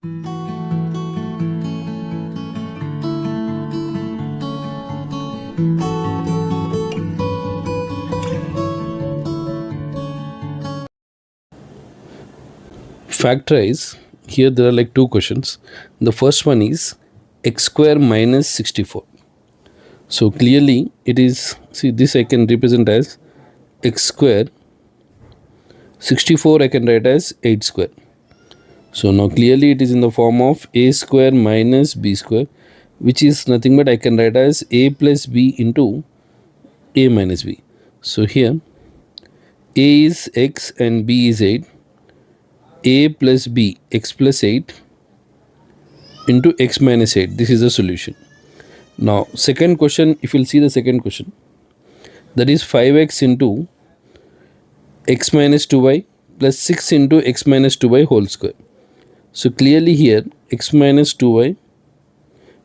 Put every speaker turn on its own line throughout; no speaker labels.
Factorize. Here there are like two questions. The first one is x square minus 64. So clearly it is, see, this I can represent as x square, 64 I can write as 8 square. So now clearly it is in the form of a square minus b square, which is nothing but I can write as a plus b into a minus b. So here a is x and b is 8. A plus b, x plus 8 into x minus 8. This is the solution. Now second question, if you'll see the second question, that is 5x into x minus 2y plus 6 into x minus 2y whole square. So clearly here x minus 2y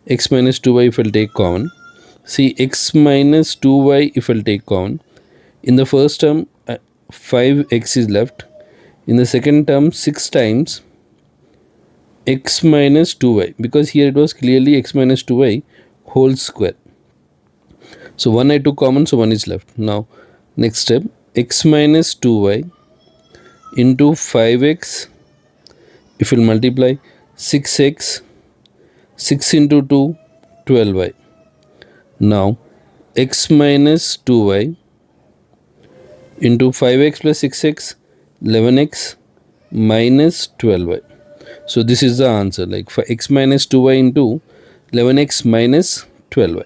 if I'll take common, see x minus 2y if I'll take common, in the first term 5x is left, in the second term 6 times x minus 2y, because here it was clearly x minus 2y whole square. So 1 I took common, so 1 is left. Now next step, x minus 2y into 5x, if you will multiply 6x, 6 into 2, 12y. Now x minus 2y into 5x plus 6x, 11x minus 12y. So this is the answer, like for x minus 2y into 11x minus 12y.